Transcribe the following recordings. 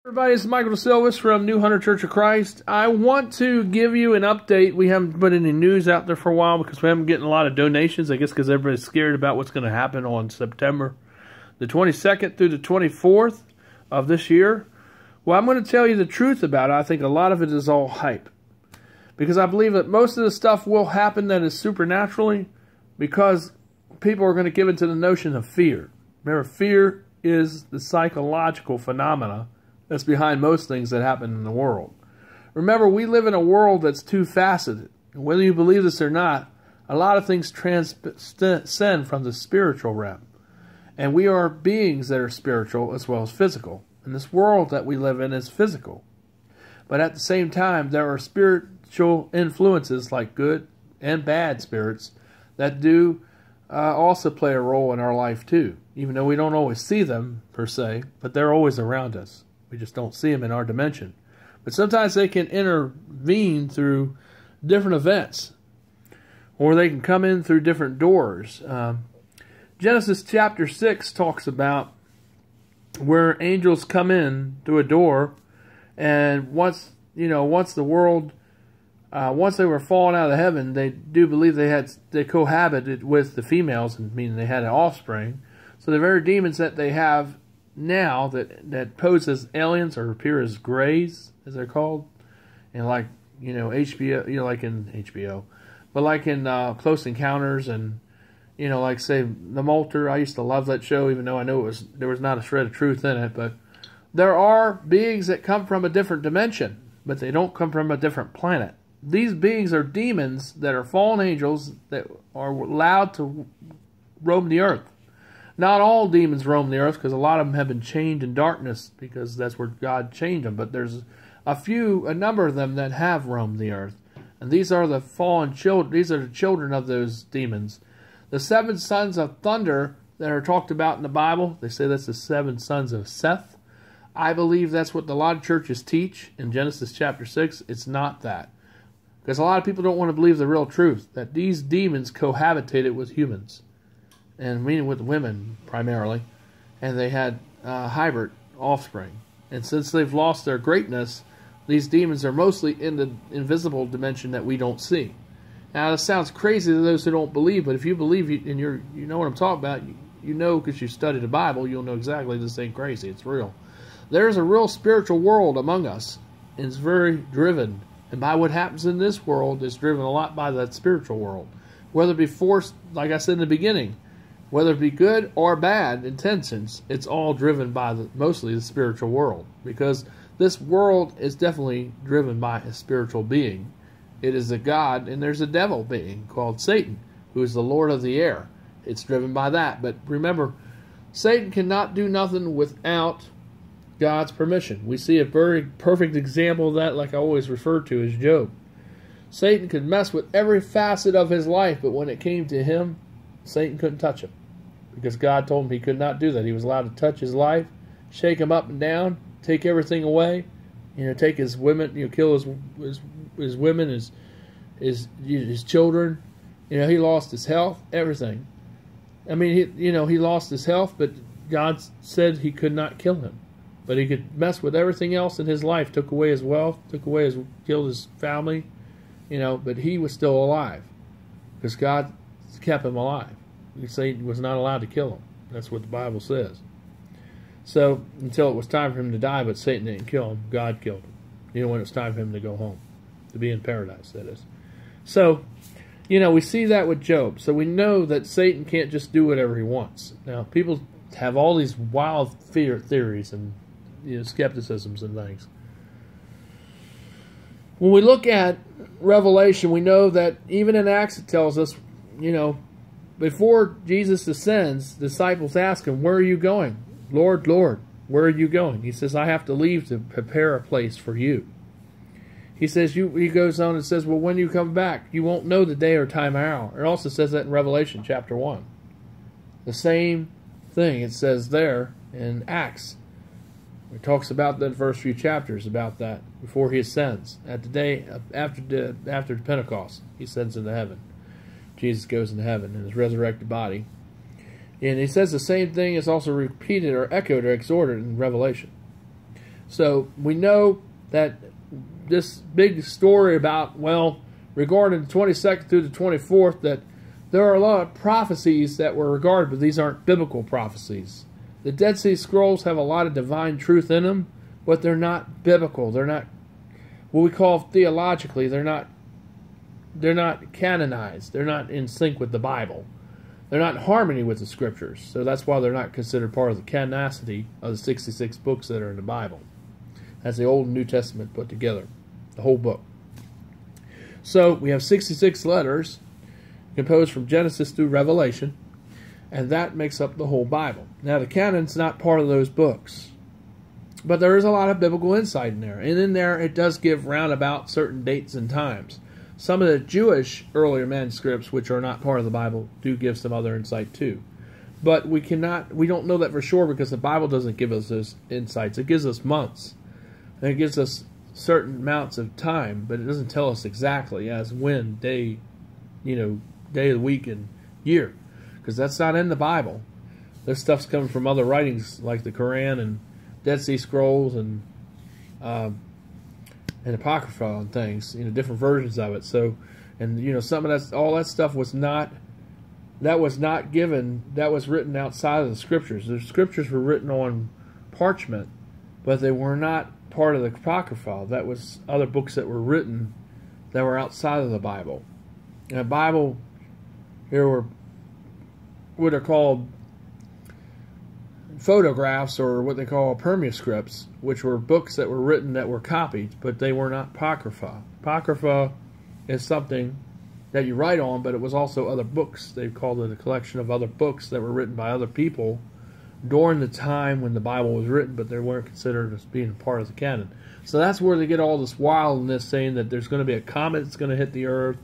Everybody, it's Michael DeSilvis from New Hunter Church of Christ. I want to give you an update. We haven't put any news out there for a while because we haven't getting a lot of donations. I guess because everybody's scared about what's going to happen on September the 22nd through the 24th of this year. Well, I'm going to tell you the truth about it. I think a lot of it is all hype. Because I believe that most of the stuff will happen that is supernaturally because people are going to give into the notion of fear. Remember, fear is the psychological phenomena that's behind most things that happen in the world. Remember, we live in a world that's two-faceted. And whether you believe this or not, a lot of things transcend from the spiritual realm. And we are beings that are spiritual as well as physical. And this world that we live in is physical. But at the same time, there are spiritual influences like good and bad spirits that do also play a role in our life too. Even though we don't always see them per se, but they're always around us. We just don't see them in our dimension. But sometimes they can intervene through different events. Or they can come in through different doors. Genesis chapter 6 talks about where angels come in through a door. And once the world, once they were fallen out of heaven, they do believe they cohabited with the females, meaning they had an offspring. So the very demons that they have now that pose as aliens or appear as grays, as they're called, and like HBO, like in HBO, but like in Close Encounters and like say The Molter. I used to love that show, even though I know there was not a shred of truth in it. But there are beings that come from a different dimension, but they don't come from a different planet. These beings are demons that are fallen angels that are allowed to roam the earth. Not all demons roam the earth, because a lot of them have been chained in darkness, because that's where God chained them. But there's a number of them that have roamed the earth. And these are the fallen children. These are the children of those demons. The 7 sons of thunder that are talked about in the Bible, they say that's the 7 sons of Seth. I believe that's what a lot of churches teach in Genesis chapter 6. It's not that. Because a lot of people don't want to believe the real truth, that these demons cohabitated with humans. And meaning with women primarily, and they had hybrid offspring. And since they've lost their greatness, these demons are mostly in the invisible dimension that we don't see. Now, this sounds crazy to those who don't believe, but if you believe and you know what I'm talking about, you know because you study the Bible, you'll know exactly this ain't crazy. It's real. There's a real spiritual world among us, and it's very driven. And by what happens in this world, it's driven a lot by that spiritual world. Whether it be forced, like I said in the beginning, whether it be good or bad intentions, it's all driven by mostly the spiritual world. Because this world is definitely driven by a spiritual being. It is a God, and there's a devil being called Satan, who is the Lord of the air. It's driven by that. But remember, Satan cannot do nothing without God's permission. We see a very perfect example of that, like I always refer to as Job. Satan could mess with every facet of his life, but when it came to him, Satan couldn't touch him. Because God told him he could not do that. He was allowed to touch his life, shake him up and down, take everything away, take his women, kill his women, his children. He lost his health, everything. I mean, he lost his health, but God said he could not kill him. But he could mess with everything else in his life, took away his wealth, killed his family, but he was still alive. Because God kept him alive. Satan was not allowed to kill him. That's what the Bible says. So, until it was time for him to die, but Satan didn't kill him, God killed him. When it was time for him to go home. To be in paradise, that is. So, we see that with Job. So we know that Satan can't just do whatever he wants. Now, people have all these wild theories and skepticisms and things. When we look at Revelation, we know that even in Acts it tells us, before Jesus ascends, the disciples ask him, "Where are you going? Lord, Lord, where are you going?" He says, "I have to leave to prepare a place for you." He says, he goes on and says, "Well, when you come back, you won't know the day or time or hour." It also says that in Revelation chapter 1. The same thing it says there in Acts. It talks about the first few chapters about that before he ascends. At the day after the Pentecost, he ascends into heaven. Jesus goes into heaven in his resurrected body. And he says the same thing is also repeated or echoed or exhorted in Revelation. So we know that this big story about, well, regarding the 22nd through the 24th, that there are a lot of prophecies that were regarded, but these aren't biblical prophecies. The Dead Sea Scrolls have a lot of divine truth in them, but they're not biblical. They're not what we call theologically. They're not canonized. They're not in sync with the Bible. They're not in harmony with the Scriptures. So that's why they're not considered part of the canonicity of the 66 books that are in the Bible. That's the Old and New Testament put together, the whole book. So we have 66 letters composed from Genesis through Revelation, and that makes up the whole Bible. Now, the canon's not part of those books, but there is a lot of biblical insight in there. And in there, it does give roundabout certain dates and times. Some of the Jewish earlier manuscripts, which are not part of the Bible, do give some other insight too. But we don't know that for sure because the Bible doesn't give us those insights. It gives us months. And it gives us certain amounts of time, but it doesn't tell us exactly as when, day of the week and year. Because that's not in the Bible. This stuff's coming from other writings like the Quran and Dead Sea Scrolls and Apocrypha and things, different versions of it. So, and some of all that stuff was not given. That was written outside of the Scriptures. The Scriptures were written on parchment, but they were not part of the Apocrypha. That was other books that were written that were outside of the Bible. And the Bible, here were what are called photographs, or what they call permuscripts, which were books that were written that were copied, but they were not Apocrypha. Apocrypha is something that you write on, but it was also other books. They called it a collection of other books that were written by other people during the time when the Bible was written, but they weren't considered as being part of the canon. So that's where they get all this wildness, saying that there's going to be a comet that's going to hit the earth,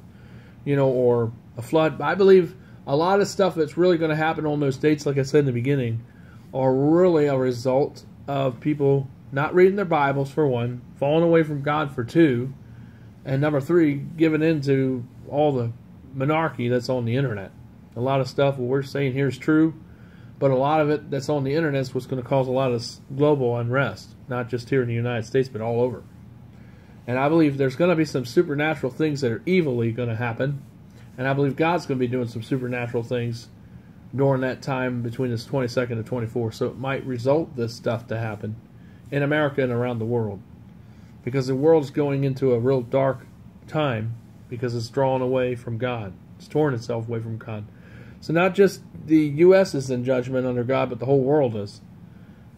or a flood. I believe a lot of stuff that's really going to happen on those dates, like I said in the beginning, are really a result of people not reading their Bibles, for one, falling away from God, for two, and number three, giving in to all the monarchy that's on the internet. A lot of stuff what we're saying here is true, but a lot of it that's on the internet is what's going to cause a lot of global unrest, not just here in the United States, but all over. And I believe there's going to be some supernatural things that are evilly going to happen, and I believe God's going to be doing some supernatural things during that time between this 22nd and 24th. So it might result this stuff to happen in America and around the world, because the world's going into a real dark time because it's drawn away from God. It's torn itself away from God. So not just the U.S. is in judgment under God, but the whole world is.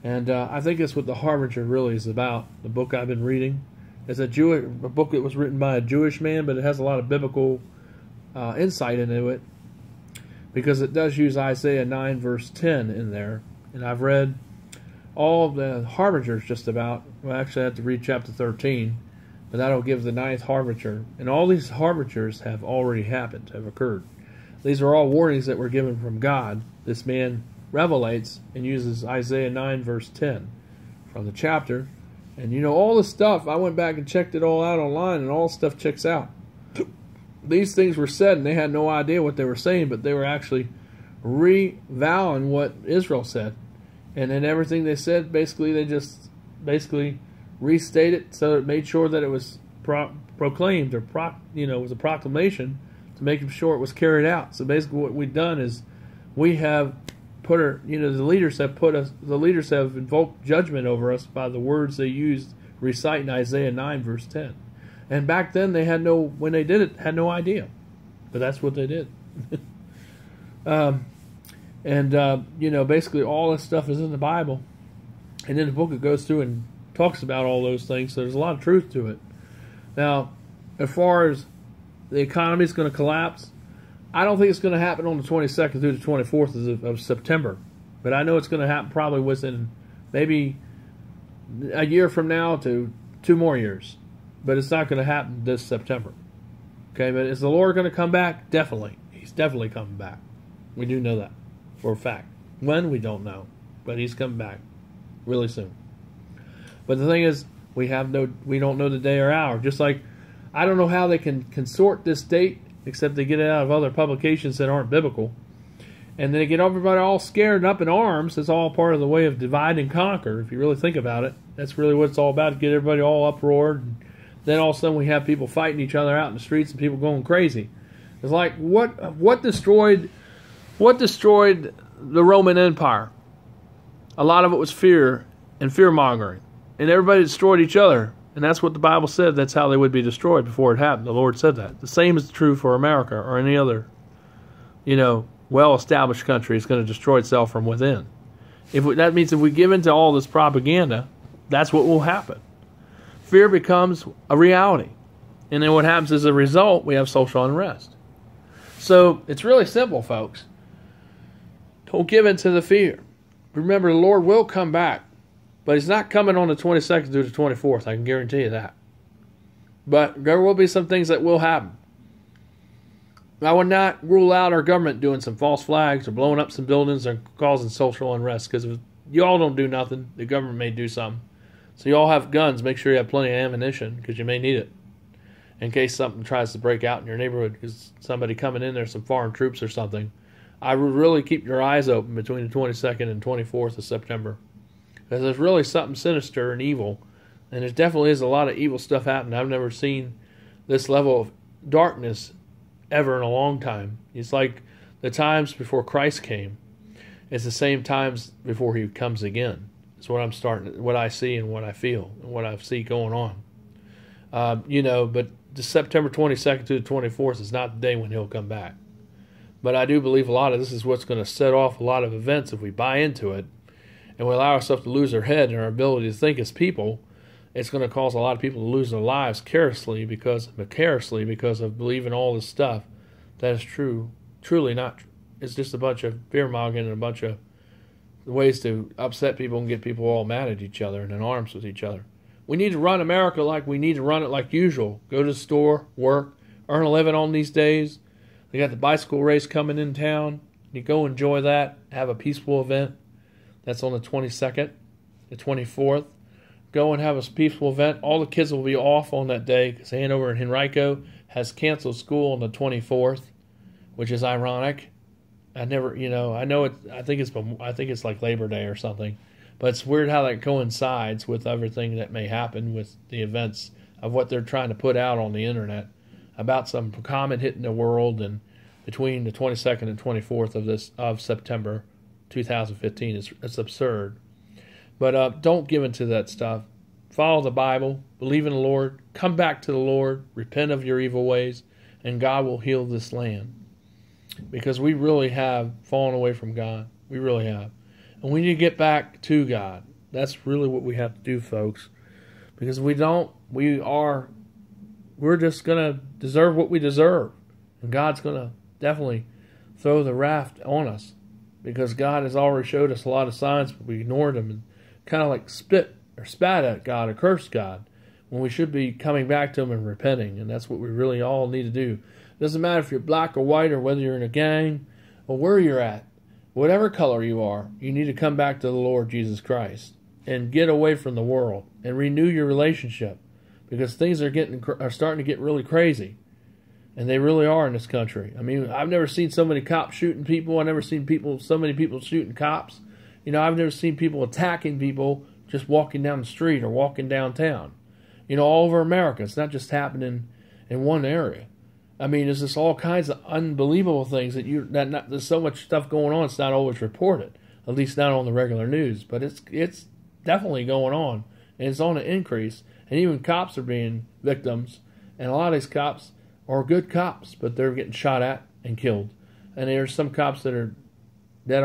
And I think that's what the Harbinger really is about. The book I've been reading is a book that was written by a Jewish man, but it has a lot of biblical insight into it, because it does use Isaiah 9 verse 10 in there. And I've read all of the Harbingers just about. Well, actually I have to read chapter 13, but that'll give the 9th Harbinger. And all these Harbingers have already happened, have occurred. These are all warnings that were given from God. This man revelates and uses Isaiah 9 verse 10 from the chapter. And all this stuff, I went back and checked it all out online, and all stuff checks out. These things were said, and they had no idea what they were saying, but they were actually revowing what Israel said. And then everything they said, basically, they just restated, so it made sure that it was proclaimed, or it was a proclamation to make sure it was carried out. So basically, what we've done is we have put the leaders have invoked judgment over us by the words they used reciting Isaiah 9 verse 10. And back then when they did it, had no idea, but that's what they did. Basically all this stuff is in the Bible, and in the book it goes through and talks about all those things. So there's a lot of truth to it. Now, as far as the economy is going to collapse, I don't think it's going to happen on the 22nd through the 24th of September, but I know it's going to happen probably within maybe a year from now to 2 more years. But it's not going to happen this September. Okay, but is the Lord going to come back? Definitely. He's definitely coming back. We do know that for a fact. When, we don't know. But he's coming back really soon. But the thing is, we don't know the day or hour. Just like, I don't know how they can consort this date, except they get it out of other publications that aren't biblical. And then they get everybody all scared and up in arms. It's all part of the way of divide and conquer, if you really think about it. That's really what it's all about, to get everybody all uproared. And then all of a sudden we have people fighting each other out in the streets and people going crazy. It's like, what destroyed the Roman Empire? A lot of it was fear and fear-mongering. And everybody destroyed each other. And that's what the Bible said. That's how they would be destroyed before it happened. The Lord said that. The same is true for America or any other, well-established country. It's going to destroy itself from within. That means if we give in to all this propaganda, that's what will happen. Fear becomes a reality. And then what happens as a result, we have social unrest. So it's really simple, folks. Don't give in to the fear. Remember, the Lord will come back. But He's not coming on the 22nd through the 24th. I can guarantee you that. But there will be some things that will happen. I would not rule out our government doing some false flags or blowing up some buildings or causing social unrest. Because if you all don't do nothing, the government may do something. So you all have guns. Make sure you have plenty of ammunition, because you may need it in case something tries to break out in your neighborhood, because somebody coming in there, some foreign troops or something. I would really keep your eyes open between the 22nd and 24th of September, because there's really something sinister and evil, and there definitely is a lot of evil stuff happening. I've never seen this level of darkness ever in a long time. It's like the times before Christ came. It's the same times before He comes again. It's what I see and what I feel and what I see going on. But the September 22nd to the 24th is not the day when He'll come back. But I do believe a lot of this is what's going to set off a lot of events if we buy into it and we allow ourselves to lose our head and our ability to think as people. It's going to cause a lot of people to lose their lives vicariously because of believing all this stuff that is truly not true. It's just a bunch of fear-mongering and a bunch of ways to upset people and get people all mad at each other and in arms with each other. We need to run America like we need to run it like usual. Go to the store, work, earn a living on these days. They got the bicycle race coming in town. You go enjoy that. Have a peaceful event. That's on the 22nd, the 24th. Go and have a peaceful event. All the kids will be off on that day because Hanover and Henrico has canceled school on the 24th, which is ironic. I think it's like Labor Day or something. But it's weird how that coincides with everything that may happen with the events of what they're trying to put out on the internet about some comet hitting the world and between the 22nd and 24th of September 2015. It's absurd. But don't give in to that stuff. Follow the Bible, believe in the Lord, come back to the Lord, repent of your evil ways, and God will heal this land. Because we really have fallen away from God. We really have. And we need to get back to God. That's really what we have to do, folks. Because we're just going to deserve what we deserve. And God's going to definitely throw the raft on us. Because God has already showed us a lot of signs, but we ignored them and kind of like spit or spat at God or cursed God, when we should be coming back to Him and repenting. And that's what we really all need to do. It doesn't matter if you're black or white or whether you're in a gang or where you're at. Whatever color you are, you need to come back to the Lord Jesus Christ and get away from the world and renew your relationship, because things are starting to get really crazy, and they really are in this country. I mean, I've never seen so many cops shooting people. I've never seen so many people shooting cops. I've never seen people attacking people just walking down the street or walking downtown. All over America. It's not just happening in one area. I mean, there's just all kinds of unbelievable things there's so much stuff going on. It's not always reported, at least not on the regular news. But it's definitely going on, and it's on an increase. And even cops are being victims, and a lot of these cops are good cops, but they're getting shot at and killed. And there's some cops that are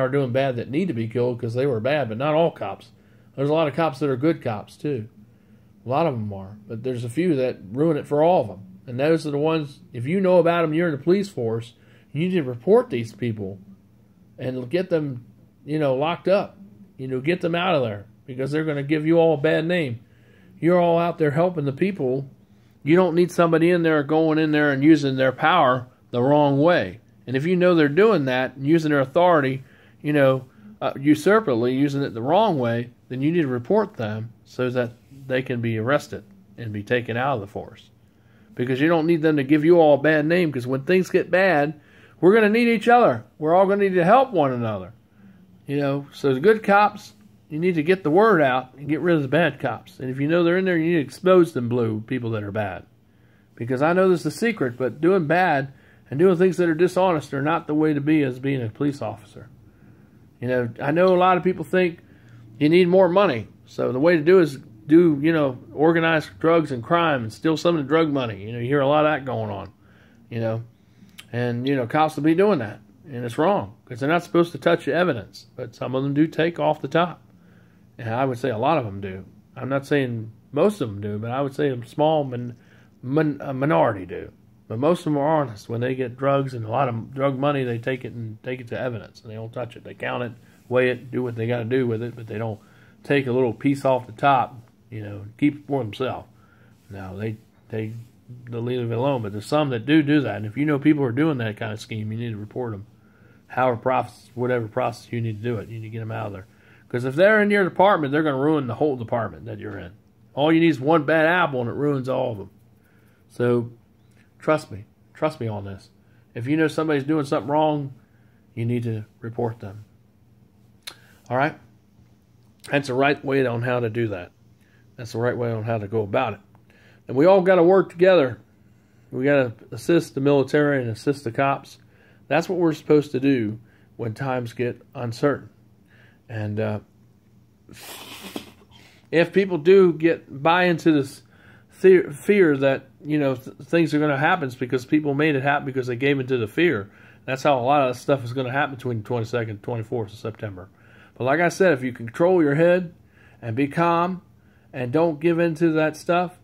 doing bad that need to be killed because they were bad, but not all cops. There's a lot of cops that are good cops too. A lot of them are, but there's a few that ruin it for all of them. And those are the ones, if you know about them, you're in the police force, you need to report these people and get them, locked up. Get them out of there, because they're going to give you all a bad name. You're all out there helping the people. You don't need somebody in there going in there and using their power the wrong way. And if you know they're doing that and using their authority, usurpantly using it the wrong way, then you need to report them so that they can be arrested and be taken out of the force. Because you don't need them to give you all a bad name, because when things get bad, we're going to need each other. We're all going to need to help one another. So the good cops, You need to get the word out and get rid of the bad cops. And if you know they're in there, you need to expose them blue people that are bad. Because I know this is a secret, but doing bad and doing things that are dishonest are not the way to be as being a police officer. You know, I know a lot of people think you need more money. So the way to do is do, you know, organize drugs and crime and steal some of the drug money. You know, you hear a lot of that going on, you know. And, you know, cops will be doing that. And it's wrong because they're not supposed to touch the evidence. But some of them do take off the top. And I would say a lot of them do. I'm not saying most of them do, but I would say a small minority do. But most of them are honest. When they get drugs and a lot of drug money, they take it to evidence. And they don't touch it. They count it, weigh it, do what they got to do with it. But they don't take a little piece off the top, you know, keep it for themselves. Now, they'll leave it alone. But there's some that do that. And if you know people are doing that kind of scheme, you need to report them. Whatever process you need to do it. You need to get them out of there. Because if they're in your department, they're going to ruin the whole department that you're in. All you need is one bad apple and it ruins all of them. So, trust me. Trust me on this. If you know somebody's doing something wrong, you need to report them. All right? That's the right way on how to do that. That's the right way on how to go about it. And we all got to work together. We got to assist the military and assist the cops. That's what we're supposed to do when times get uncertain. And if people do buy into this fear that, you know, things are going to happen, it's because people made it happen because they gave into the fear. That's how a lot of stuff is going to happen between the 22nd and 24th of September. But like I said, if you control your head and be calm and don't give into that stuff,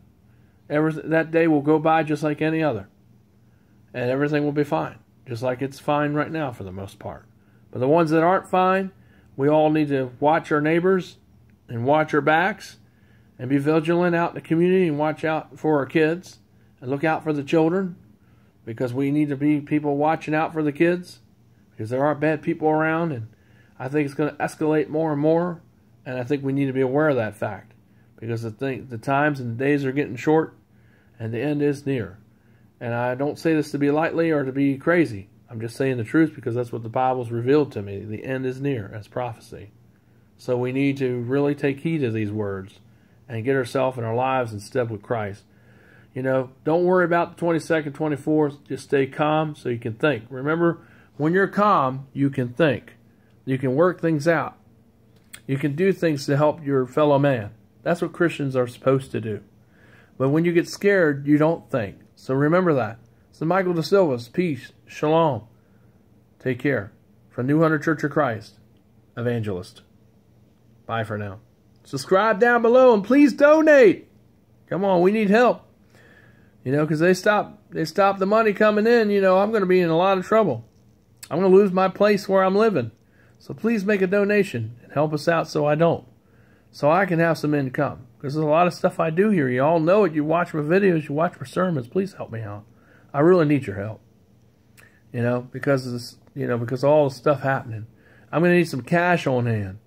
that day will go by just like any other. And everything will be fine. Just like it's fine right now for the most part. But the ones that aren't fine, we all need to watch our neighbors and watch our backs and be vigilant out in the community and watch out for our kids and look out for the children, because we need to be people watching out for the kids, because there are bad people around, and I think it's going to escalate more and more, and I think we need to be aware of that fact, because the times and the days are getting short and the end is near. And I don't say this to be lightly or to be crazy. I'm just saying the truth because that's what the Bible's revealed to me. The end is near as prophecy. So we need to really take heed of these words and get ourselves and our lives in step with Christ. You know, don't worry about the 22nd, 24th. Just stay calm so you can think. Remember, when you're calm, you can think. You can work things out. You can do things to help your fellow man. That's what Christians are supposed to do. But when you get scared, you don't think. So remember that. So Michael De Silva's peace, shalom. Take care. From New Hunter Church of Christ, Evangelist. Bye for now. Subscribe down below and please donate. Come on, we need help. You know, because they stop the money coming in, you know, I'm going to be in a lot of trouble. I'm going to lose my place where I'm living. So please make a donation and help us out so I don't. So I can have some income. Because there's a lot of stuff I do here. You all know it. You watch my videos. You watch my sermons. Please help me out. I really need your help. You know, because of this, because of all the stuff happening. I'm going to need some cash on hand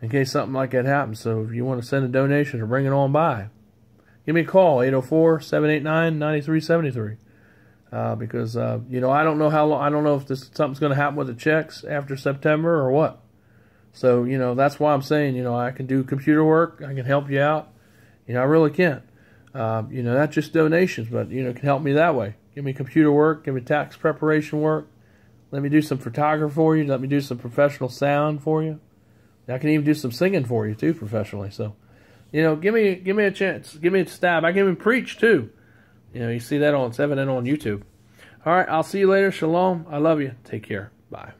in case something like that happens. So if you want to send a donation or bring it on by, give me a call, 804-789-9373. Because, I don't know how long, I don't know if something's going to happen with the checks after September or what. So, that's why I'm saying, I can do computer work. I can help you out. I really can. Not just donations, but, can help me that way. Give me computer work. Give me tax preparation work. Let me do some photography for you. Let me do some professional sound for you. I can even do some singing for you, too, professionally. So, give me a chance. Give me a stab. I can even preach, too. You see that it's evident on YouTube. All right, I'll see you later. Shalom. I love you. Take care. Bye.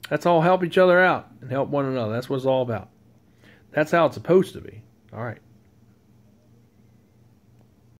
That's all. Help each other out and help one another. That's what it's all about. That's how it's supposed to be. All right.